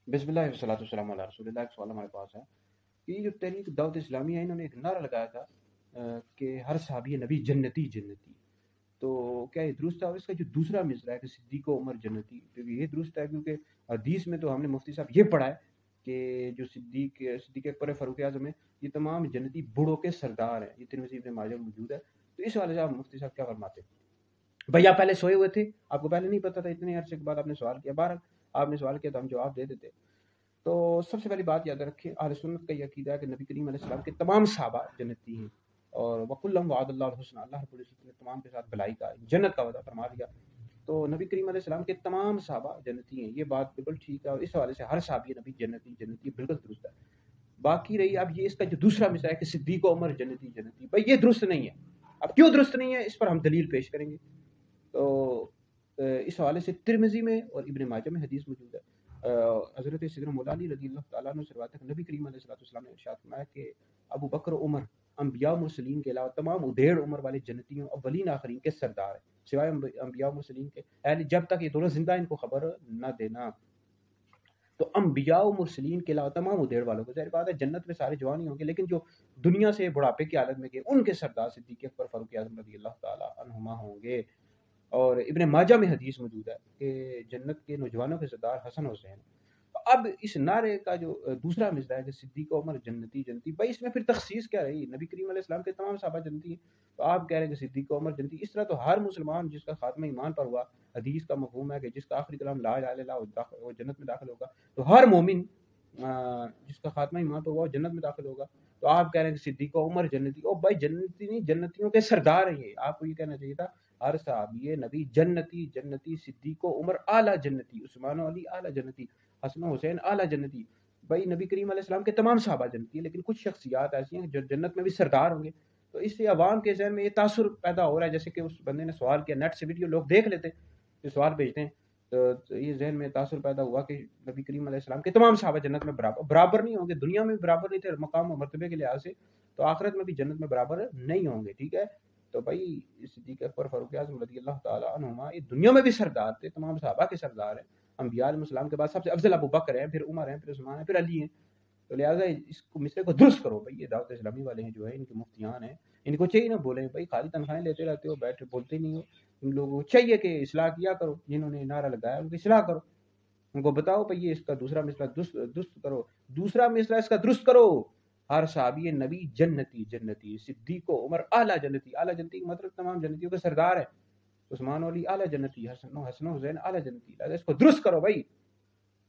بسم اللہ والصلاۃ والسلام علی رسول اللہ۔ ایک سوال ہمارے پاس ہے کہ یہ جو تحریک دعوت اسلامی ہے، انہوں نے ایک نعرہ لگایا تھا کہ ہر صحابی نبی جنتی جنتی، تو کیا یہ درست ہے؟ اور اس کا جو دوسرا مصرع ہے کہ صدیق و عمر جنتی، تو یہ درست ہے؟ کیونکہ حدیث میں تو ہم نے مفتی صاحب یہ پڑھا ہے کہ جو صدیق اکبر فاروق اعظم ہے، یہ تمام جنتی بوڑھوں کے سردار ہیں۔ یہ ترمذی ابن ماجہ میں موجود ہے۔ تو اس والے سے آپ مفتی صاحب کیا فرماتے ہیں؟ بھائی آپ پہلے سوئے ہوئے تھے، آپ کو پہلے نہیں پتا تھا، اتنے عرصے کے بعد آپ نے سوال کیا۔ بہرحال آپ نے سوال کیا تو ہم جواب دے دیتے۔ تو سب سے پہلی بات یاد رکھیں، اہل سنت کا یہ عقیدہ ہے کہ نبی کریم علیہ السلام کے تمام صحابہ جنتی ہیں، اور وَكُلًّا وَعَدَ اللَّهُ الْحُسْنَى، اللہ رب العزت نے تمام کے ساتھ بھلائی کا، جنت کا وعدہ فرما دیا۔ تو نبی کریم علیہ السلام کے تمام صحابہ جنتی ہیں، یہ بات بالکل ٹھیک ہے، اور اس حوالے سے ہر صحابی نبی جنتی جنتی بالکل درست ہے۔ باقی رہی اب یہ اس کا جو دوسرا مصرع ہے کہ صدیق و عمر جنتی جنتی، بھائی یہ درست نہیں ہے۔ اب کیوں درست نہیں ہے، اس پر ہم دلیل پیش کریں گے۔ تو اس حوالے سے ترمذی میں اور ابن ماجہ میں حدیث موجود ہے۔ حضرت سیدنا مولا علی رضی اللہ تعالیٰ عنہ سے روایت ہے کہ نبی کریم علیہ السلام نے ارشاد فرمایا کہ ابو بکر و عمر انبیاء و مرسلین کے علاوہ تمام ادھیڑ عمر والے جنتیوں اولین آخرین کے سردار ہیں، سوائے انبیاء و مرسلین کے، یعنی جب تک یہ دونوں زندہ ان کو خبر نہ دینا۔ تو انبیاء و مرسلین کے علاوہ تمام ادھیڑ والوں کو، ظاہر بات ہے جنت میں سارے جوان ہی ہوں گے، لیکن جو دنیا سے بڑھاپے کی حالت میں گئے ان کے سردار صدیق اکبر فاروق اعظم رضی اللہ تعالیٰ عنہما ہوں گے۔ اور ابن ماجہ میں حدیث موجود ہے کہ جنت کے نوجوانوں کے سردار حسن حسین۔ اب اس نعرے کا جو دوسرا مصرع ہے کہ صدیق و عمر جنتی جنتی، بھائی اس میں پھر تخصیص کیا رہی؟ نبی کریم علیہ السلام کے تمام صحابہ جنتی ہیں، تو آپ کہہ رہے ہیں کہ صدیق و عمر جنتی۔ اس طرح تو ہر مسلمان جس کا خاتمہ ایمان پر ہوا، حدیث کا مفہوم ہے کہ جس کا آخری کلام لا الہ الا اللہ وہ جنت میں داخل ہوگا، تو ہر مومن جس کا خاتمہ ایمان پر ہوا وہ جنت میں داخل ہوگا۔ تو آپ کہہ رہے ہیں کہ صدیق و عمر جنتی، او بھائی جنتی نہیں، جنتیوں کے سردار ہیں یہ، آپ کو یہ کہنا چاہیے تھا ہر صحابی نبی جنتی جنتی، صدیق و عمر اعلیٰ جنتی، عثمان و علی اعلیٰ جنتی، حسن و حسین اعلیٰ جنتی۔ بھائی نبی کریم علیہ السلام کے تمام صحابہ جنتی ہیں، لیکن کچھ شخصیات ایسی ہیں جو جنت میں بھی سردار ہوں گے۔ تو اس سے عوام کے ذہن میں یہ تاثر پیدا ہو رہا ہے، جیسے کہ اس بندے نے سوال کیا، نیٹ سے ویڈیو لوگ دیکھ لیتے جو سوال بھیجتے ہیں، تو یہ ذہن میں تاثر پیدا ہوا کہ نبی کریم علیہ السلام کے تمام صحابہ جنت میں برابر نہیں ہوں گے، دنیا میں بھی برابر نہیں تھے مقام و مرتبے کے لحاظ سے، تو آخرت میں بھی جنت میں برابر نہیں ہوں گے، ٹھیک ہے۔ تو بھائی صدیق اکبر فاروق اعظم رضی اللہ تعالیٰ عنہما یہ دنیا میں بھی سردار تھے، تمام صحابہ کے سردار ہیں، انبیاء علیہ السلام کے بعد سب سے افضل ابو بکر ہیں، پھر عمر ہیں، پھر عثمان ہیں، پھر علی ہیں۔ تو لہٰذا اس کو مصرے کو درست کرو بھائی، یہ دعوت اسلامی والے ہیں جو ہے، ان کے مفتیان ہیں، ان کو چاہیے نہ بولیں بھائی، خالی تنخواہیں لیتے رہتے ہو، بیٹھے بولتے نہیں ہو، ان لوگوں کو چاہیے کہ اصلاح کیا کرو، جنہوں نے نعرہ لگایا ان کی اصلاح کرو، ان کو بتاؤ بھائی یہ اس کا دوسرا مصرع درست کرو، دوسرا مصرع اس کا درست کرو، ہر صحابی نبی جنتی جنتی، صدیق و عمر اعلیٰ جنتی، اعلیٰ جنتی کا مطلب تمام جنتیوں کے سردار ہیں، عثمان علی اعلیٰ جنتی، حسن و حسین اعلیٰ جنتی، لہٰذا اس کو درست کرو بھائی،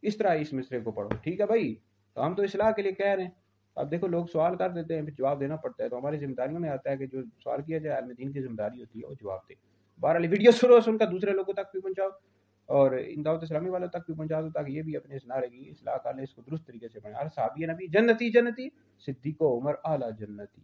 اس طرح اس مصرے کو پڑھو، ٹھیک ہے بھائی۔ تو ہم تو اصلاح کے لیے کہہ رہے ہیں، اب دیکھو لوگ سوال کر دیتے ہیں پھر جواب دینا پڑتا ہے، تو ہماری ذمہ داریوں میں آتا ہے کہ جو سوال کیا جائے عالم دین کی ذمہ داری ہوتی ہے وہ جواب دے۔ بہرحال ویڈیو سن کر دوسرے لوگوں تک بھی پہنچاؤ، اور ان دعوت اسلامی والوں تک بھی پہنچا دو، تاکہ یہ بھی اپنے اس نعرے کی اصلاح کر لیں، اس کو درست طریقے سے پڑھیں، ہر صحابی نبی جنتی جنتی، صدیق و عمر اعلیٰ جنتی۔